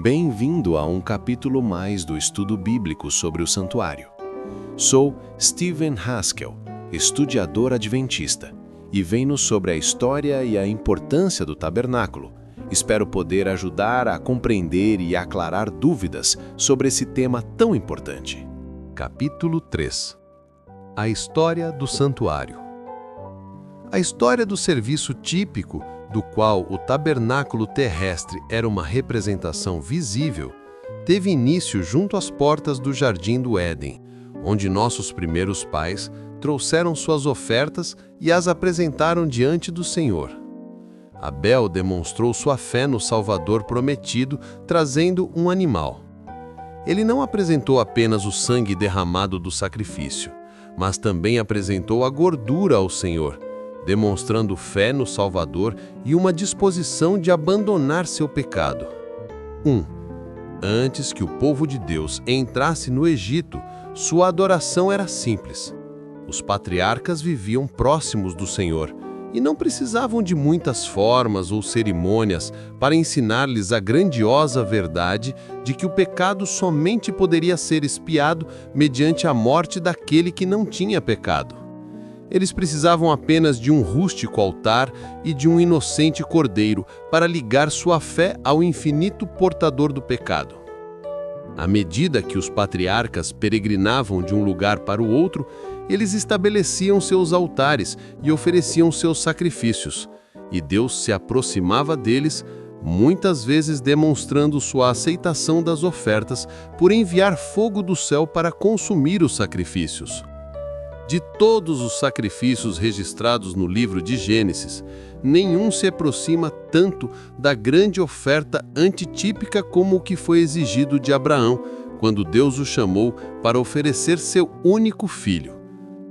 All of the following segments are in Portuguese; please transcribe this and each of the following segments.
Bem-vindo a um capítulo mais do estudo bíblico sobre o santuário. Sou Stephen Haskell, estudioso adventista, e venho sobre a história e a importância do tabernáculo. Espero poder ajudar a compreender e aclarar dúvidas sobre esse tema tão importante. Capítulo 3. A história do santuário. A história do serviço típico, do qual o tabernáculo terrestre era uma representação visível, teve início junto às portas do Jardim do Éden, onde nossos primeiros pais trouxeram suas ofertas e as apresentaram diante do Senhor. Abel demonstrou sua fé no Salvador prometido, trazendo um animal. Ele não apresentou apenas o sangue derramado do sacrifício, mas também apresentou a gordura ao Senhor, demonstrando fé no Salvador e uma disposição de abandonar seu pecado. 1. Antes que o povo de Deus entrasse no Egito, sua adoração era simples. Os patriarcas viviam próximos do Senhor e não precisavam de muitas formas ou cerimônias para ensinar-lhes a grandiosa verdade de que o pecado somente poderia ser expiado mediante a morte daquele que não tinha pecado. Eles precisavam apenas de um rústico altar e de um inocente cordeiro para ligar sua fé ao infinito portador do pecado. À medida que os patriarcas peregrinavam de um lugar para o outro, eles estabeleciam seus altares e ofereciam seus sacrifícios, e Deus se aproximava deles, muitas vezes demonstrando sua aceitação das ofertas por enviar fogo do céu para consumir os sacrifícios. De todos os sacrifícios registrados no livro de Gênesis, nenhum se aproxima tanto da grande oferta antitípica como o que foi exigido de Abraão, quando Deus o chamou para oferecer seu único filho.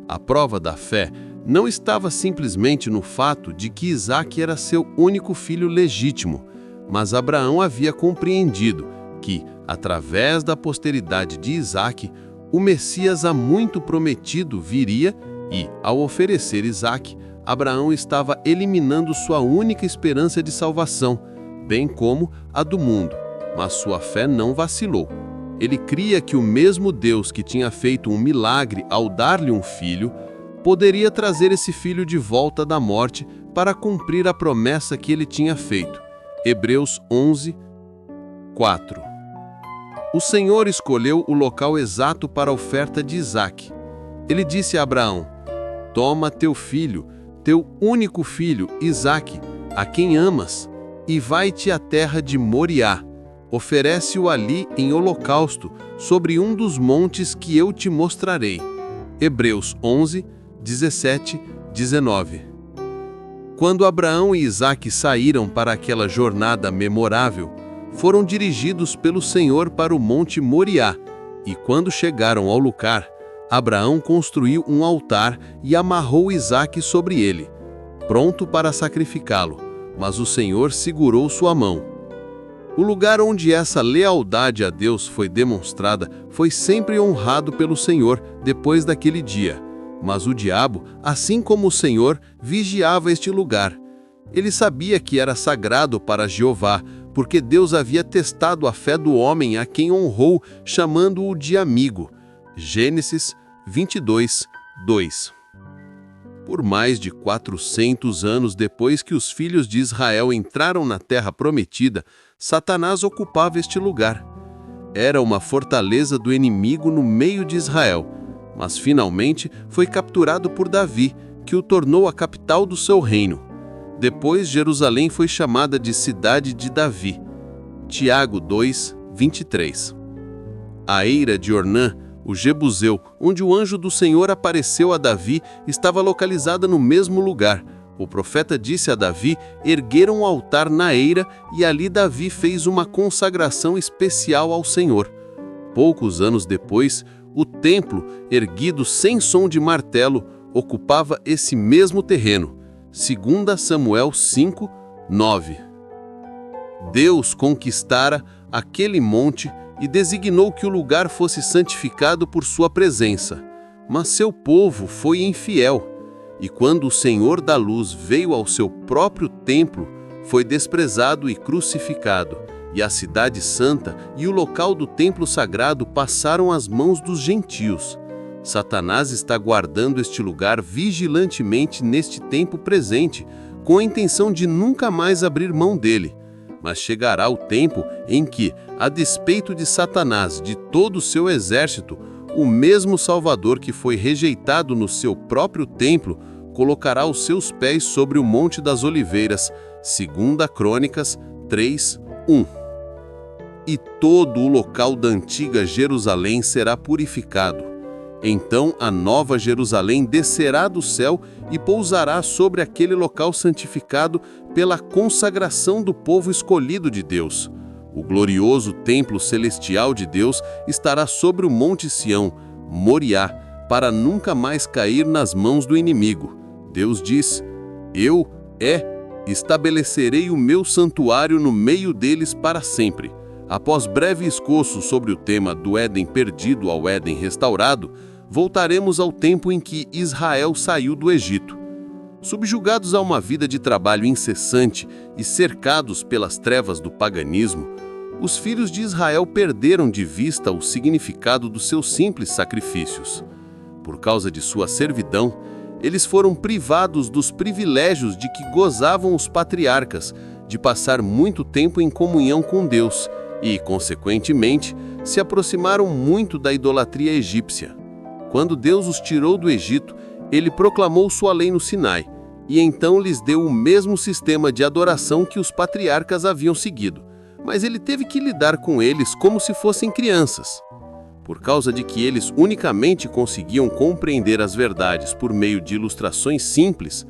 A prova da fé não estava simplesmente no fato de que Isaque era seu único filho legítimo, mas Abraão havia compreendido que, através da posteridade de Isaque, o Messias há muito prometido viria e, ao oferecer Isaque, Abraão estava eliminando sua única esperança de salvação, bem como a do mundo, mas sua fé não vacilou. Ele cria que o mesmo Deus que tinha feito um milagre ao dar-lhe um filho, poderia trazer esse filho de volta da morte para cumprir a promessa que ele tinha feito. Hebreus 11, 4. O Senhor escolheu o local exato para a oferta de Isaque. Ele disse a Abraão: "Toma teu filho, teu único filho, Isaque, a quem amas, e vai-te à terra de Moriá. Oferece-o ali em holocausto, sobre um dos montes que eu te mostrarei." Hebreus 11, 17, 19. Quando Abraão e Isaque saíram para aquela jornada memorável, foram dirigidos pelo Senhor para o Monte Moriá, e quando chegaram ao lugar, Abraão construiu um altar e amarrou Isaque sobre ele, pronto para sacrificá-lo, mas o Senhor segurou sua mão. O lugar onde essa lealdade a Deus foi demonstrada foi sempre honrado pelo Senhor depois daquele dia, mas o diabo, assim como o Senhor, vigiava este lugar. Ele sabia que era sagrado para Jeová, porque Deus havia testado a fé do homem a quem honrou, chamando-o de amigo. Gênesis 22, 2. Por mais de 400 anos depois que os filhos de Israel entraram na terra prometida, Satanás ocupava este lugar. Era uma fortaleza do inimigo no meio de Israel, mas finalmente foi capturado por Davi, que o tornou a capital do seu reino. Depois, Jerusalém foi chamada de Cidade de Davi. Tiago 2, 23. A eira de Ornã, o Jebuseu, onde o anjo do Senhor apareceu a Davi, estava localizada no mesmo lugar. O profeta disse a Davi erguer um altar na eira e ali Davi fez uma consagração especial ao Senhor. Poucos anos depois, o templo, erguido sem som de martelo, ocupava esse mesmo terreno. 2 Samuel 5, 9. Deus conquistara aquele monte e designou que o lugar fosse santificado por sua presença. Mas seu povo foi infiel, e quando o Senhor da Luz veio ao seu próprio templo, foi desprezado e crucificado, e a cidade santa e o local do templo sagrado passaram às mãos dos gentios. Satanás está guardando este lugar vigilantemente neste tempo presente, com a intenção de nunca mais abrir mão dele. Mas chegará o tempo em que, a despeito de Satanás e de todo o seu exército, o mesmo Salvador que foi rejeitado no seu próprio templo colocará os seus pés sobre o Monte das Oliveiras, 2 Crônicas 3:1. E todo o local da antiga Jerusalém será purificado. Então a nova Jerusalém descerá do céu e pousará sobre aquele local santificado pela consagração do povo escolhido de Deus. O glorioso templo celestial de Deus estará sobre o Monte Sião, Moriá, para nunca mais cair nas mãos do inimigo. Deus diz: Eu estabelecerei o meu santuário no meio deles para sempre. Após breve escoço sobre o tema do Éden perdido ao Éden restaurado, voltaremos ao tempo em que Israel saiu do Egito. Subjugados a uma vida de trabalho incessante e cercados pelas trevas do paganismo, os filhos de Israel perderam de vista o significado dos seus simples sacrifícios. Por causa de sua servidão, eles foram privados dos privilégios de que gozavam os patriarcas, de passar muito tempo em comunhão com Deus e, consequentemente, se aproximaram muito da idolatria egípcia. Quando Deus os tirou do Egito, ele proclamou sua lei no Sinai, e então lhes deu o mesmo sistema de adoração que os patriarcas haviam seguido, mas ele teve que lidar com eles como se fossem crianças. Por causa de que eles unicamente conseguiam compreender as verdades por meio de ilustrações simples,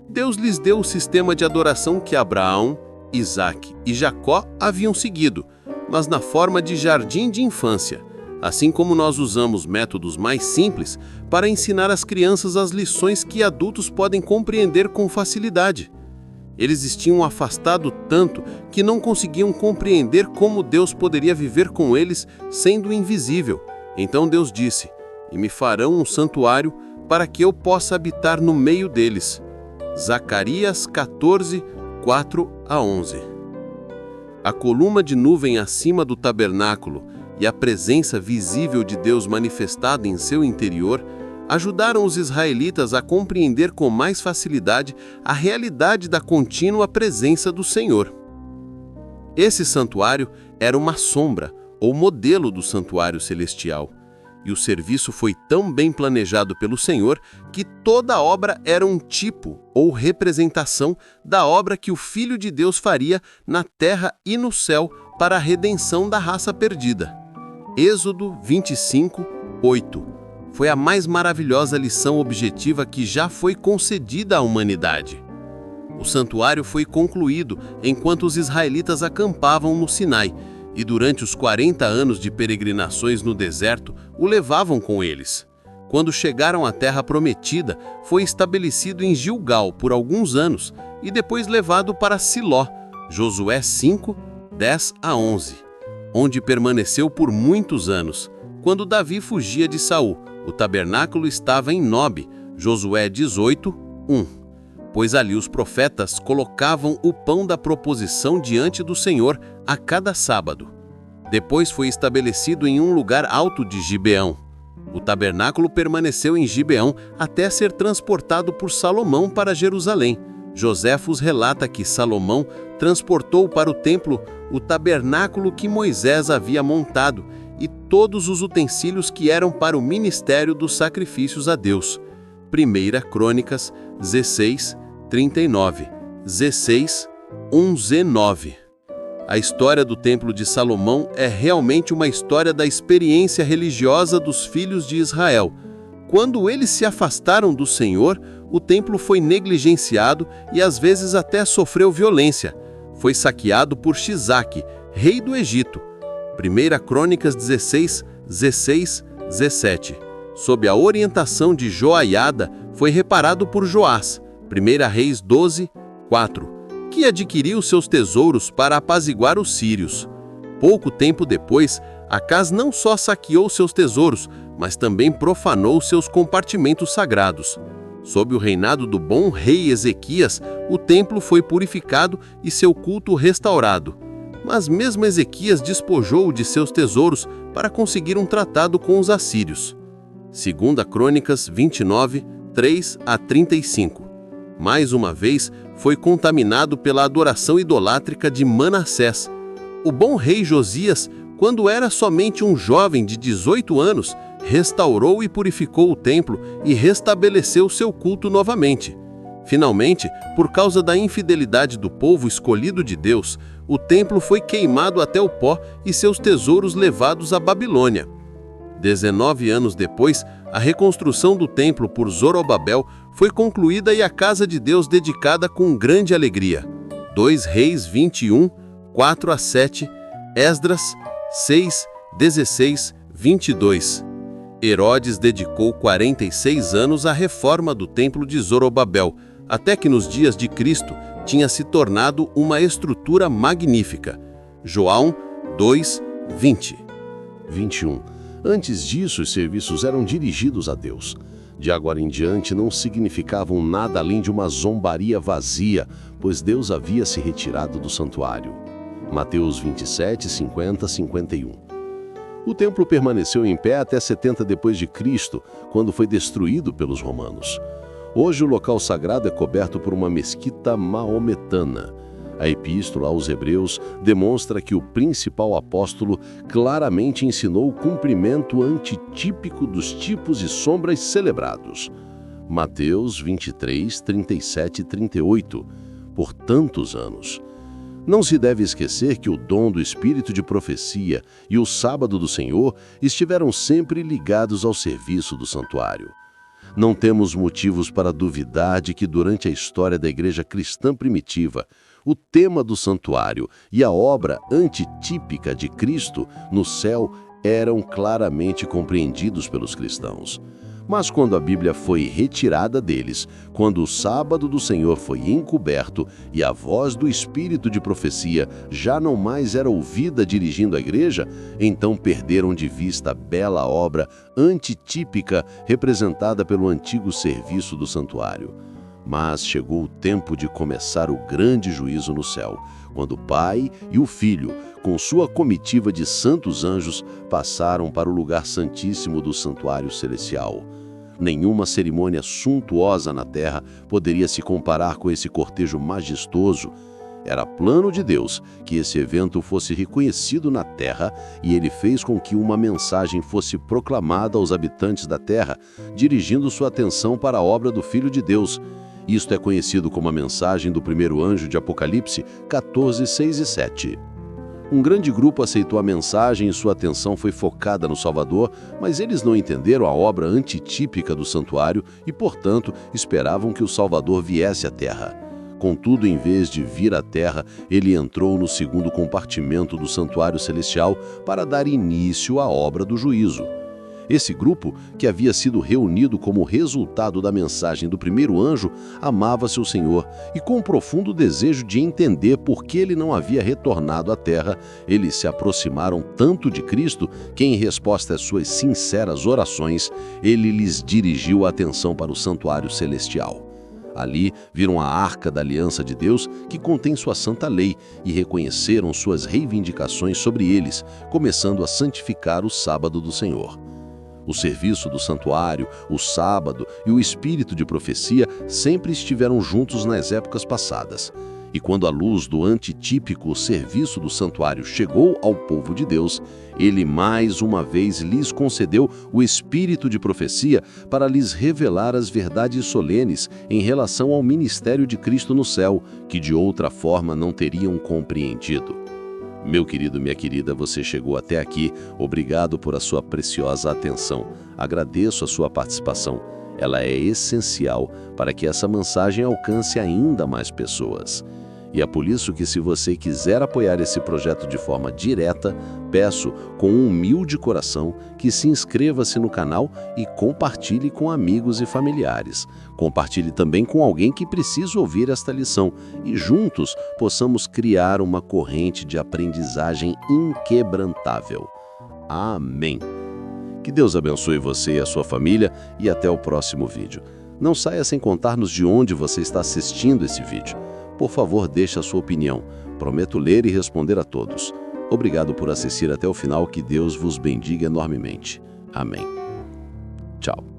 Deus lhes deu o sistema de adoração que Abraão, Isaque e Jacó haviam seguido, mas na forma de jardim de infância, assim como nós usamos métodos mais simples para ensinar às crianças as lições que adultos podem compreender com facilidade. Eles se tinham afastado tanto que não conseguiam compreender como Deus poderia viver com eles sendo invisível. Então Deus disse: E me farão um santuário para que eu possa habitar no meio deles. Zacarias 14, 4-11. A coluna de nuvem acima do tabernáculo e a presença visível de Deus manifestada em seu interior ajudaram os israelitas a compreender com mais facilidade a realidade da contínua presença do Senhor. Esse santuário era uma sombra ou modelo do santuário celestial, e o serviço foi tão bem planejado pelo Senhor que toda a obra era um tipo ou representação da obra que o Filho de Deus faria na terra e no céu para a redenção da raça perdida. Êxodo 25, 8. Foi a mais maravilhosa lição objetiva que já foi concedida à humanidade. O santuário foi concluído enquanto os israelitas acampavam no Sinai, e durante os 40 anos de peregrinações no deserto, o levavam com eles. Quando chegaram à terra prometida, foi estabelecido em Gilgal por alguns anos e depois levado para Siló, Josué 5, 10-11, onde permaneceu por muitos anos. Quando Davi fugia de Saul, o tabernáculo estava em Nob, Josué 18, 1. Pois ali os profetas colocavam o pão da proposição diante do Senhor a cada sábado. Depois foi estabelecido em um lugar alto de Gibeão. O tabernáculo permaneceu em Gibeão até ser transportado por Salomão para Jerusalém. Joséfos relata que Salomão transportou para o templo o tabernáculo que Moisés havia montado e todos os utensílios que eram para o ministério dos sacrifícios a Deus. 1 Crônicas 16, 39, 16, 1-9. A história do Templo de Salomão é realmente uma história da experiência religiosa dos filhos de Israel. Quando eles se afastaram do Senhor, o templo foi negligenciado e às vezes até sofreu violência. Foi saqueado por Shisaque, rei do Egito. 1 Crônicas 16, 16, 17. Sob a orientação de Joiada, foi reparado por Joás. 1 Reis 12, 4. Que adquiriu seus tesouros para apaziguar os sírios. Pouco tempo depois, Acaz não só saqueou seus tesouros, mas também profanou seus compartimentos sagrados. Sob o reinado do bom rei Ezequias, o templo foi purificado e seu culto restaurado. Mas mesmo Ezequias despojou-o de seus tesouros para conseguir um tratado com os assírios. 2 Crônicas 29, 3 a 35. Mais uma vez, foi contaminado pela adoração idolátrica de Manassés. O bom rei Josias, quando era somente um jovem de 18 anos, restaurou e purificou o templo e restabeleceu seu culto novamente. Finalmente, por causa da infidelidade do povo escolhido de Deus, o templo foi queimado até o pó e seus tesouros levados à Babilônia. 19 anos depois, a reconstrução do templo por Zorobabel foi concluída e a casa de Deus dedicada com grande alegria. 2 Reis 21, 4 a 7, Esdras 6, 16, 22. Herodes dedicou 46 anos à reforma do templo de Zorobabel, até que nos dias de Cristo tinha se tornado uma estrutura magnífica. João 2, 20. 21. Antes disso, os serviços eram dirigidos a Deus. De agora em diante, não significavam nada além de uma zombaria vazia, pois Deus havia se retirado do santuário. Mateus 27, 50, 51. O templo permaneceu em pé até 70 depois de Cristo, quando foi destruído pelos romanos. Hoje o local sagrado é coberto por uma mesquita maometana. A epístola aos Hebreus demonstra que o principal apóstolo claramente ensinou o cumprimento antitípico dos tipos e sombras celebrados. Mateus 23, 37 e 38, por tantos anos. Não se deve esquecer que o dom do espírito de profecia e o sábado do Senhor estiveram sempre ligados ao serviço do santuário. Não temos motivos para duvidar de que durante a história da igreja cristã primitiva, o tema do santuário e a obra antitípica de Cristo no céu eram claramente compreendidos pelos cristãos. Mas quando a Bíblia foi retirada deles, quando o sábado do Senhor foi encoberto e a voz do espírito de profecia já não mais era ouvida dirigindo a igreja, então perderam de vista a bela obra antitípica representada pelo antigo serviço do santuário. Mas chegou o tempo de começar o grande juízo no céu, quando o Pai e o Filho, com sua comitiva de santos anjos, passaram para o lugar santíssimo do santuário celestial. Nenhuma cerimônia suntuosa na terra poderia se comparar com esse cortejo majestoso. Era plano de Deus que esse evento fosse reconhecido na terra e ele fez com que uma mensagem fosse proclamada aos habitantes da terra, dirigindo sua atenção para a obra do Filho de Deus. Isto é conhecido como a mensagem do primeiro anjo de Apocalipse 14, 6 e 7. Um grande grupo aceitou a mensagem e sua atenção foi focada no Salvador, mas eles não entenderam a obra antitípica do santuário e, portanto, esperavam que o Salvador viesse à terra. Contudo, em vez de vir à terra, ele entrou no segundo compartimento do santuário celestial para dar início à obra do juízo. Esse grupo, que havia sido reunido como resultado da mensagem do primeiro anjo, amava seu Senhor e, com um profundo desejo de entender por que ele não havia retornado à terra, eles se aproximaram tanto de Cristo que, em resposta às suas sinceras orações, ele lhes dirigiu a atenção para o santuário celestial. Ali viram a Arca da Aliança de Deus, que contém sua santa lei, e reconheceram suas reivindicações sobre eles, começando a santificar o sábado do Senhor. O serviço do santuário, o sábado e o espírito de profecia sempre estiveram juntos nas épocas passadas. E quando a luz do antitípico serviço do santuário chegou ao povo de Deus, ele mais uma vez lhes concedeu o espírito de profecia para lhes revelar as verdades solenes em relação ao ministério de Cristo no céu, que de outra forma não teriam compreendido. Meu querido, minha querida, você chegou até aqui. Obrigado por a sua preciosa atenção. Agradeço a sua participação. Ela é essencial para que essa mensagem alcance ainda mais pessoas. E é por isso que, se você quiser apoiar esse projeto de forma direta, peço, com um humilde coração, que se inscreva-se no canal e compartilhe com amigos e familiares. Compartilhe também com alguém que precisa ouvir esta lição e juntos possamos criar uma corrente de aprendizagem inquebrantável. Amém. Que Deus abençoe você e a sua família e até o próximo vídeo. Não saia sem contar-nos de onde você está assistindo esse vídeo. Por favor, deixe a sua opinião. Prometo ler e responder a todos. Obrigado por assistir até o final, que Deus vos bendiga enormemente. Amém. Tchau.